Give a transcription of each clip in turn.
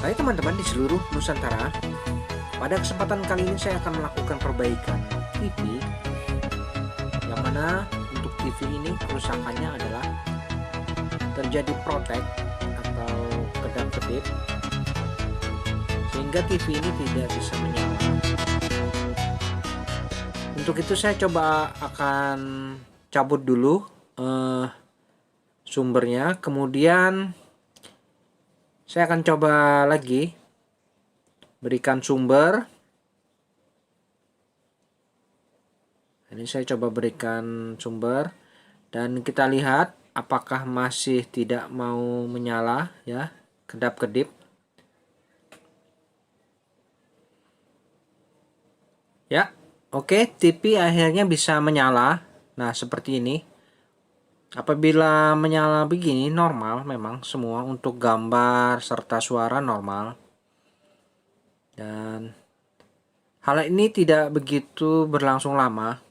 Hai teman-teman di seluruh Nusantara, pada kesempatan kali ini saya akan melakukan perbaikan TV, yang mana untuk TV ini kerusakannya adalah terjadi protek atau kedap-kedip, sehingga TV ini tidak bisa menyala. Untuk itu saya coba akan cabut dulu sumbernya, kemudian saya akan coba lagi berikan sumber. Ini saya coba berikan sumber dan kita lihat apakah masih tidak mau menyala ya, kedap-kedip. Ya, oke, TV akhirnya bisa menyala. Nah, seperti ini. Apabila menyala begini normal, memang semua untuk gambar serta suara normal. Dan hal ini tidak begitu berlangsung lama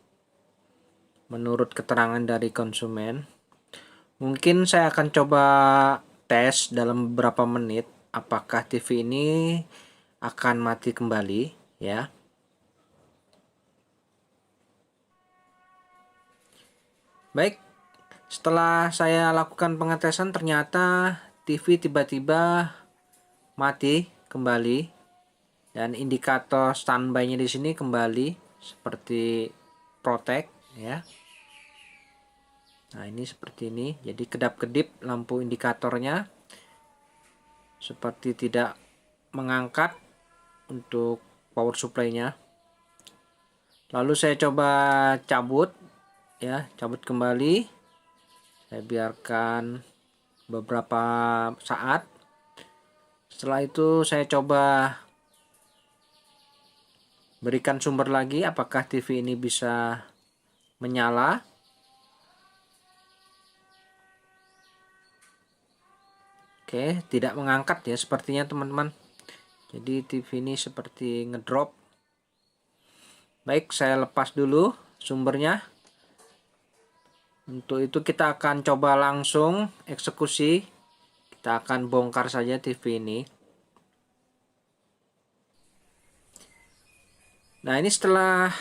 menurut keterangan dari konsumen. Mungkin saya akan coba tes dalam beberapa menit apakah TV ini akan mati kembali ya. Baik, setelah saya lakukan pengetesan ternyata TV tiba-tiba mati kembali dan indikator standby-nya di sini kembali seperti protek ya. Nah, ini seperti ini. Jadi kedap-kedip lampu indikatornya seperti tidak mengangkat untuk power supply-nya. Lalu saya coba cabut ya, cabut kembali. Saya biarkan beberapa saat. Setelah itu saya coba berikan sumber lagi apakah TV ini bisa menyala. Oke, tidak mengangkat ya sepertinya teman-teman. Jadi TV ini seperti ngedrop. Baik, saya lepas dulu sumbernya. Untuk itu kita akan coba langsung eksekusi. Kita akan bongkar saja TV ini. Nah, ini setelah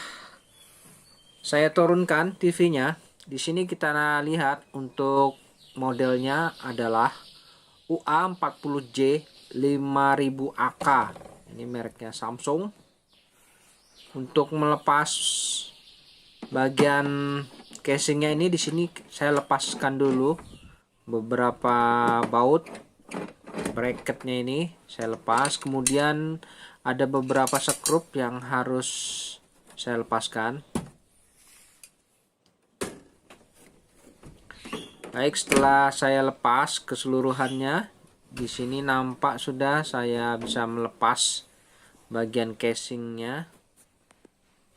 saya turunkan TV-nya. Di sini kita lihat untuk modelnya adalah UA40J 5000 AK. Ini mereknya Samsung. Untuk melepas bagian casingnya ini di sini saya lepaskan dulu beberapa baut bracketnya, ini saya lepas. Kemudian ada beberapa skrup yang harus saya lepaskan. Baik, setelah saya lepas keseluruhannya, di sini nampak sudah saya bisa melepas bagian casingnya.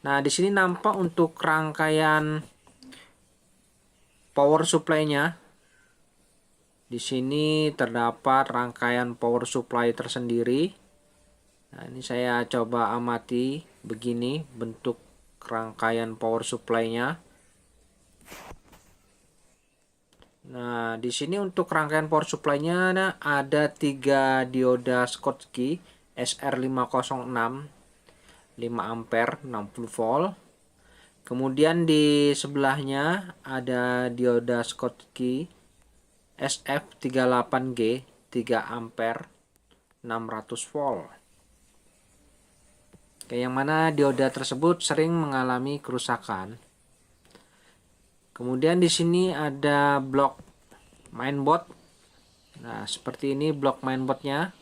Nah, di sini nampak untuk rangkaian power supply-nya. Di sini terdapat rangkaian power supply tersendiri. Nah, ini saya coba amati begini bentuk rangkaian power supply-nya. Nah, di sini untuk rangkaian power supply-nya ada 3 dioda Schottky SR506 5 ampere 60 volt. Kemudian di sebelahnya ada dioda Schottky SF38G 3 ampere 600 volt. Oke, yang mana dioda tersebut sering mengalami kerusakan. Kemudian di sini ada blok mainboard. Nah, seperti ini blok mainboardnya.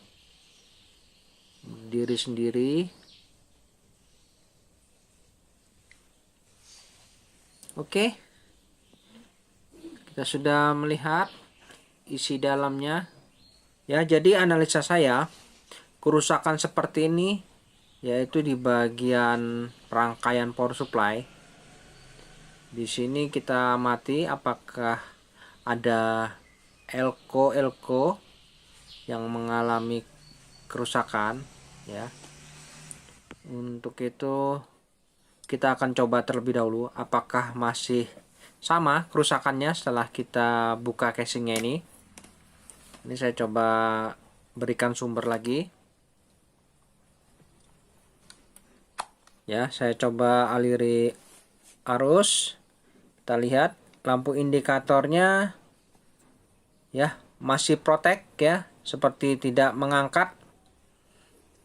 Berdiri sendiri. Oke, kita sudah melihat isi dalamnya ya. Jadi analisa saya, kerusakan seperti ini yaitu di bagian rangkaian power supply. Di sini kita amati apakah ada elko yang mengalami kerusakan ya. Untuk itu kita akan coba terlebih dahulu apakah masih sama kerusakannya setelah kita buka casingnya ini. Ini saya coba berikan sumber lagi. Ya, saya coba aliri arus. Kita lihat lampu indikatornya ya masih protect ya, seperti tidak mengangkat.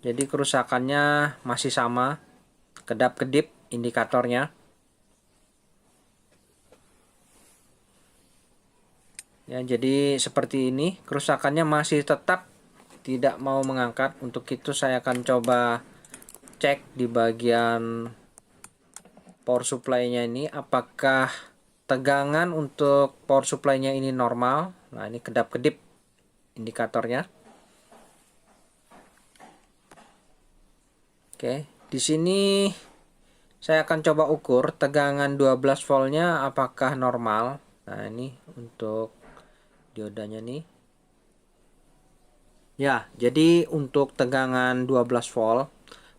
Jadi kerusakannya masih sama, kedap-kedip indikatornya. Ya, jadi seperti ini, kerusakannya masih tetap tidak mau mengangkat. Untuk itu saya akan coba cek di bagian power supply-nya ini, apakah tegangan untuk power supply-nya ini normal. Nah, ini kedap-kedip indikatornya. Oke, di sini saya akan coba ukur tegangan 12 voltnya apakah normal. Nah, ini untuk diodanya nih. Ya, jadi untuk tegangan 12 volt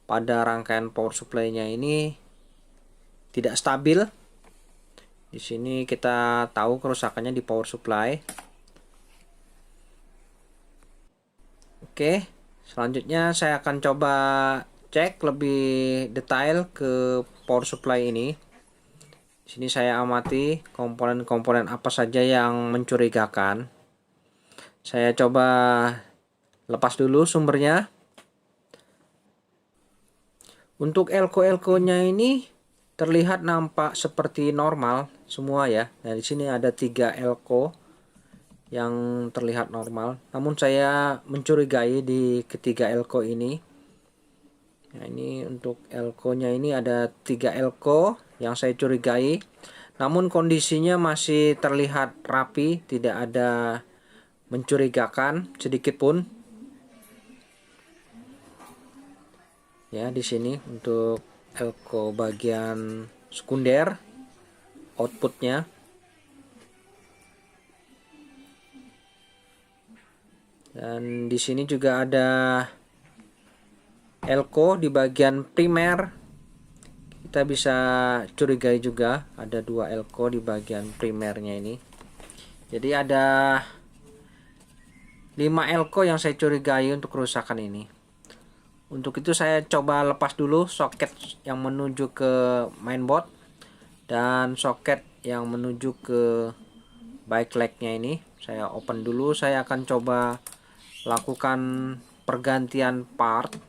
pada rangkaian power supply-nya ini tidak stabil. Di sini kita tahu kerusakannya di power supply. Oke, selanjutnya saya akan coba cek lebih detail ke power supply ini. Di sini saya amati komponen-komponen apa saja yang mencurigakan. Saya coba lepas dulu sumbernya. Untuk elko-elkonya ini terlihat nampak seperti normal semua ya. Nah, di sini ada 3 elko yang terlihat normal. Namun saya mencurigai di ketiga elko ini. Nah, ini untuk elko-nya ini ada 3 elko yang saya curigai. Namun kondisinya masih terlihat rapi, tidak ada mencurigakan sedikit pun. Ya, di sini untuk elko bagian sekunder outputnya. Dan di sini juga ada elko di bagian primer. Kita bisa curigai juga ada 2 elko di bagian primernya ini. Jadi ada 5 elko yang saya curigai untuk kerusakan ini. Untuk itu saya coba lepas dulu soket yang menuju ke mainboard dan soket yang menuju ke backlight-nya ini. Saya open dulu, saya akan coba lakukan pergantian part,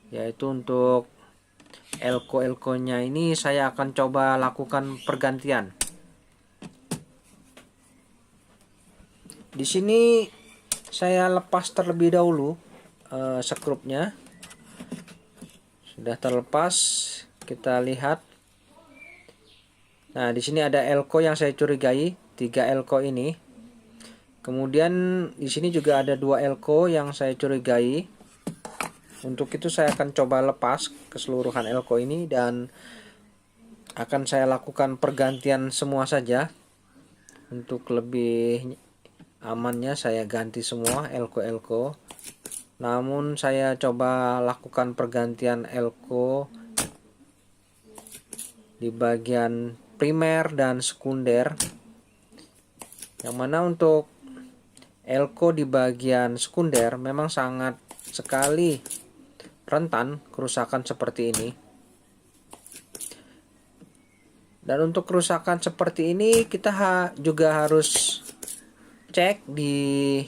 yaitu untuk elko-elkonya ini saya akan coba lakukan pergantian. Di sini saya lepas terlebih dahulu skrupnya. Sudah terlepas, kita lihat. Nah, di sini ada elko yang saya curigai, 3 elko ini. Kemudian di sini juga ada 2 elko yang saya curigai. Untuk itu saya akan coba lepas keseluruhan elko ini dan akan saya lakukan pergantian semua saja. Untuk lebih amannya saya ganti semua elko-elko. Namun saya coba lakukan pergantian elko di bagian primer dan sekunder. Yang mana untuk elko di bagian sekunder memang sangat sekali rentan kerusakan seperti ini. Dan untuk kerusakan seperti ini kita juga harus cek di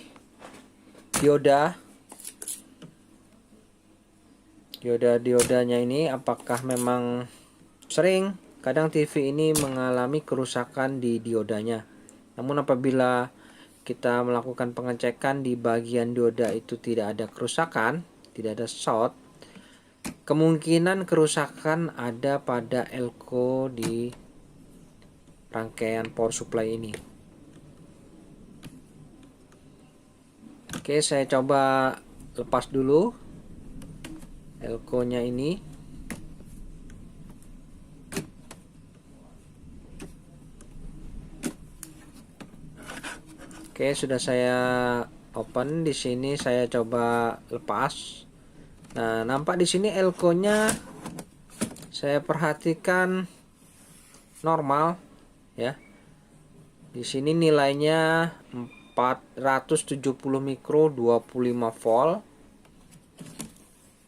diodanya ini apakah memang sering. Kadang TV ini mengalami kerusakan di diodanya. Namun apabila kita melakukan pengecekan di bagian dioda itu tidak ada kerusakan, tidak ada short, kemungkinan kerusakan ada pada elko di rangkaian power supply ini. Oke, saya coba lepas dulu elko-nya ini. Oke, sudah saya open. Di sini saya coba lepas. Nah, nampak di sini elko-nya saya perhatikan normal ya. Di sini nilainya 470 mikro 25 volt.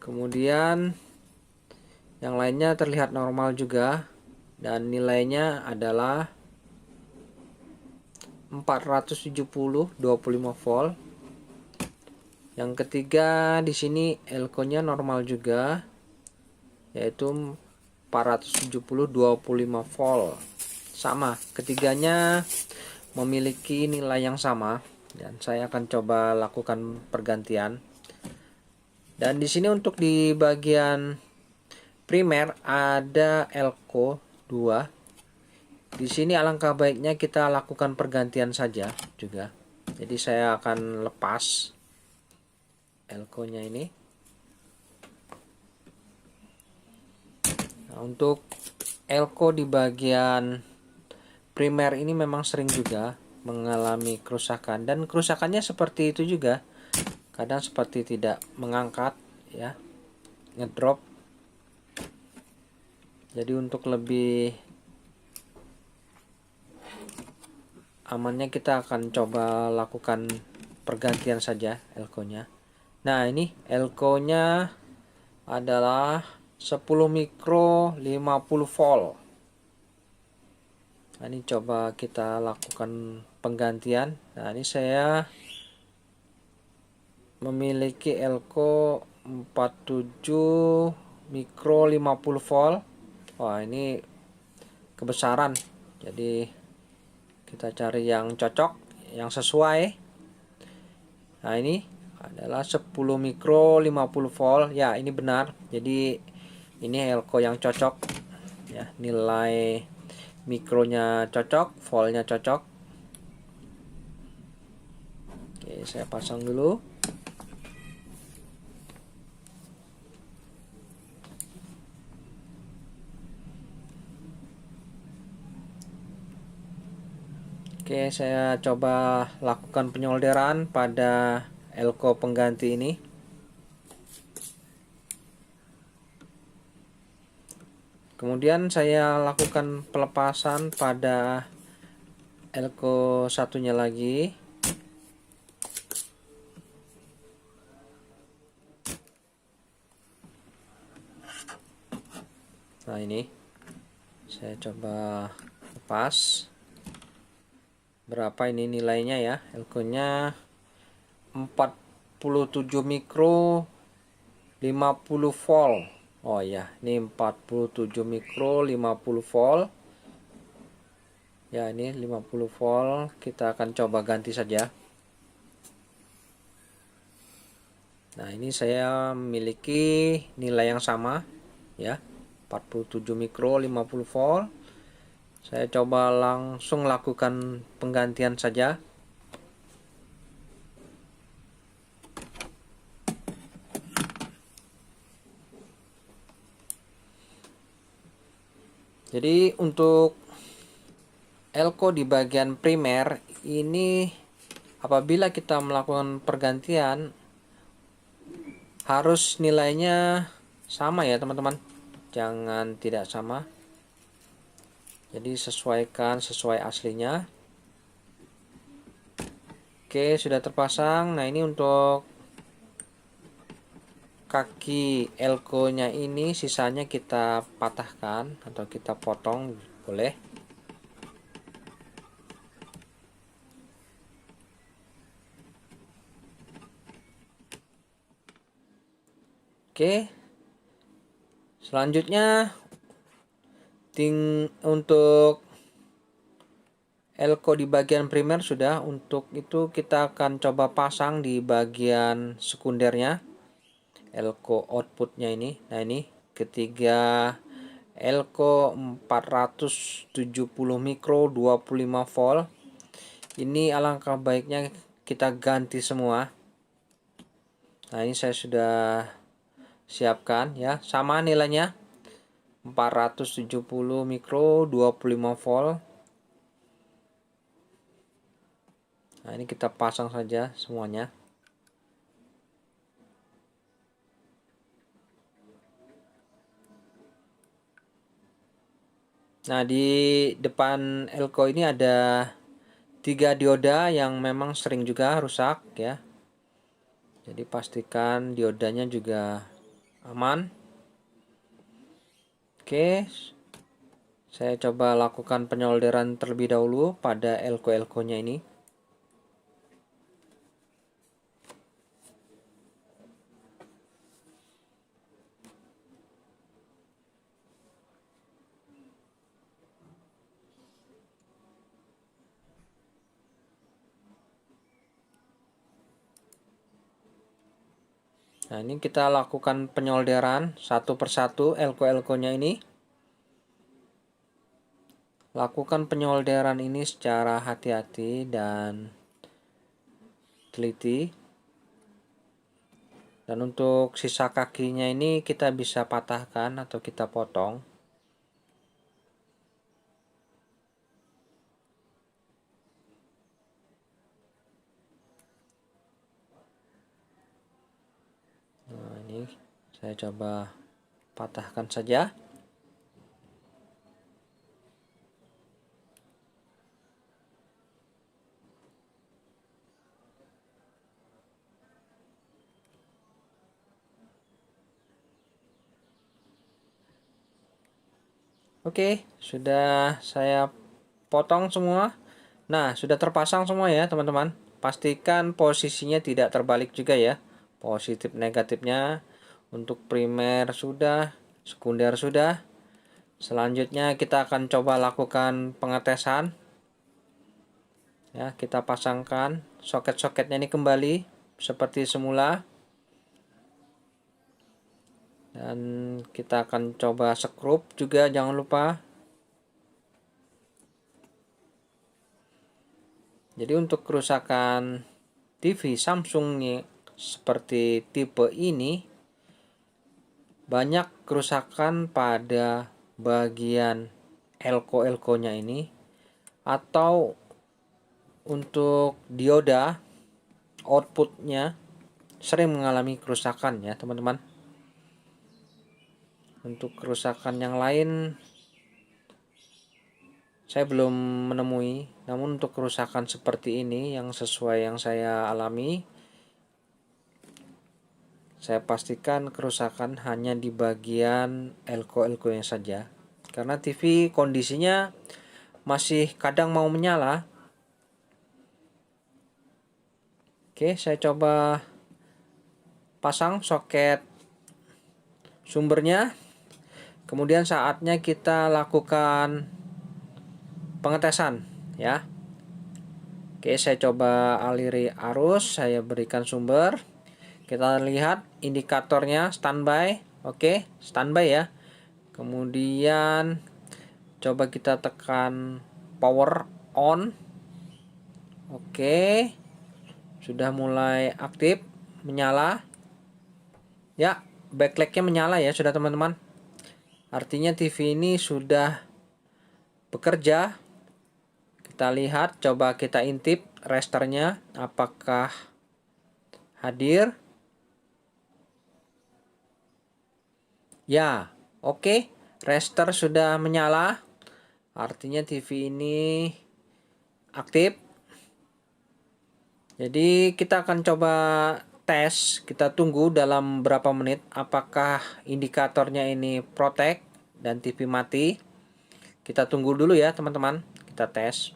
Kemudian Yang lainnya terlihat normal juga dan nilainya adalah 470 25 volt. Yang ketiga di sini elko-nya normal juga, yaitu 470 25 volt. Sama, ketiganya memiliki nilai yang sama dan saya akan coba lakukan pergantian. Dan di sini untuk di bagian primer ada elko 2. Di sini alangkah baiknya kita lakukan pergantian saja juga. Jadi saya akan lepas elko-nya ini. Nah, untuk elko di bagian primer ini memang sering juga mengalami kerusakan, dan kerusakannya seperti itu juga. Kadang seperti tidak mengangkat ya, ngedrop. Jadi untuk lebih amannya kita akan coba lakukan pergantian saja elko-nya. Nah, ini elko-nya adalah 10 mikro 50 volt. Nah, ini coba kita lakukan penggantian. Nah, ini saya memiliki elko 47 mikro 50 volt. Wah, ini kebesaran. Jadi kita cari yang cocok, yang sesuai. Nah, ini adalah 10 mikro 50 volt. Ya, ini benar. Jadi ini elko yang cocok ya, nilai mikronya cocok, voltnya cocok. Oke, saya pasang dulu. Oke, saya coba lakukan penyolderan pada elko pengganti ini. Kemudian saya lakukan pelepasan pada elko satunya lagi. Nah, ini saya coba lepas. Berapa ini nilainya ya? Elko-nya 47 mikro 50 volt. Oh ya, ini 47 mikro 50 volt. Ya, ini 50 volt. Kita akan coba ganti saja. Nah, ini saya memiliki nilai yang sama ya. 47 mikro 50 volt. Saya coba langsung lakukan penggantian saja. Jadi untuk elko di bagian primer ini, apabila kita melakukan pergantian harus nilainya sama ya teman-teman. Jangan tidak sama. Jadi sesuaikan sesuai aslinya. Oke, sudah terpasang. Nah, ini untuk kaki elko-nya ini sisanya kita patahkan atau kita potong, boleh. Oke. Selanjutnya untuk elko di bagian primer sudah. Untuk itu kita akan coba pasang di bagian sekundernya, elko outputnya ini. Nah, ini ketiga elko 470 mikro 25 volt. Ini alangkah baiknya kita ganti semua. Nah, ini saya sudah siapkan ya, sama nilainya 470 mikro 25 volt. Nah, ini kita pasang saja semuanya. Nah, di depan elko ini ada 3 dioda yang memang sering juga rusak ya. Jadi pastikan diodanya juga aman. Oke, saya coba lakukan penyolderan terlebih dahulu pada elko-elkonya ini. Nah, ini kita lakukan penyolderan satu persatu elko-elkonya ini. Lakukan penyolderan ini secara hati-hati dan teliti. Dan untuk sisa kakinya ini kita bisa patahkan atau kita potong. Nah, ini saya coba patahkan saja. Oke, sudah saya potong semua. Nah, sudah terpasang semua ya, teman-teman. Pastikan posisinya tidak terbalik juga ya. Positif negatifnya untuk primer sudah, sekunder sudah. Selanjutnya kita akan coba lakukan pengetesan. Ya, kita pasangkan soket-soketnya ini kembali seperti semula. Dan kita akan coba skrup juga, jangan lupa. Jadi untuk kerusakan TV Samsung nih seperti tipe ini, banyak kerusakan pada bagian elko-elkonya ini, atau untuk dioda outputnya sering mengalami kerusakan ya teman-teman. Untuk kerusakan yang lain saya belum menemui, namun untuk kerusakan seperti ini yang sesuai yang saya alami, saya pastikan kerusakan hanya di bagian elko-elkonya saja. Karena TV kondisinya masih kadang mau menyala. Oke, saya coba pasang soket sumbernya. Kemudian saatnya kita lakukan pengetesan ya. Oke, saya coba aliri arus, saya berikan sumber. Kita lihat indikatornya standby. Oke, standby ya. Kemudian coba kita tekan power on. Oke, sudah mulai aktif menyala ya. Backlightnya menyala ya sudah teman-teman. Artinya TV ini sudah bekerja. Kita lihat, coba kita intip resternya apakah hadir. Ya, oke, rester sudah menyala. Artinya TV ini aktif. Jadi kita akan coba tes, kita tunggu dalam berapa menit apakah indikatornya ini protect dan TV mati. Kita tunggu dulu ya teman-teman, kita tes.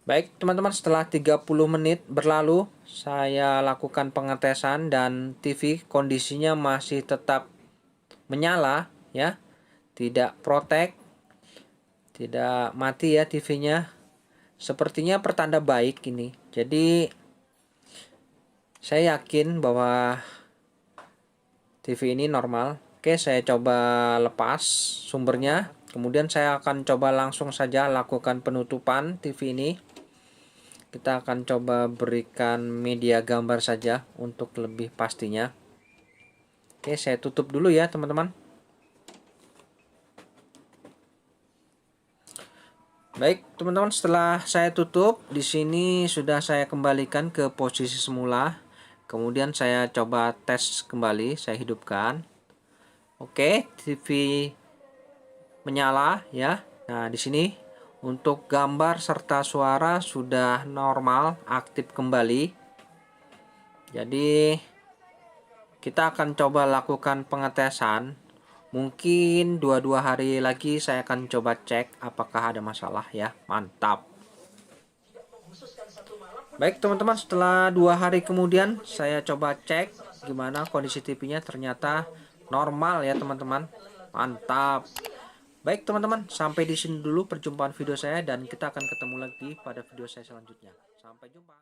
Baik teman-teman, setelah 30 menit berlalu saya lakukan pengetesan dan TV kondisinya masih tetap menyala ya, tidak protect, tidak mati ya TV-nya. Sepertinya pertanda baik ini. Jadi saya yakin bahwa TV ini normal. Oke, saya coba lepas sumbernya. Kemudian saya akan coba langsung saja lakukan penutupan TV ini. Kita akan coba berikan media gambar saja untuk lebih pastinya. Oke, saya tutup dulu ya teman-teman. Baik teman-teman, setelah saya tutup, di sini sudah saya kembalikan ke posisi semula. Kemudian saya coba tes kembali, saya hidupkan. Oke, TV menyala ya. Nah, di sini untuk gambar serta suara sudah normal, aktif kembali. Jadi kita akan coba lakukan pengetesan Mungkin 2 hari lagi saya akan coba cek apakah ada masalah ya. Mantap. Baik teman-teman, setelah 2 hari kemudian saya coba cek gimana kondisi TV-nya, ternyata normal ya teman-teman. Mantap. Baik teman-teman, sampai di sini dulu perjumpaan video saya dan kita akan ketemu lagi pada video saya selanjutnya. Sampai jumpa.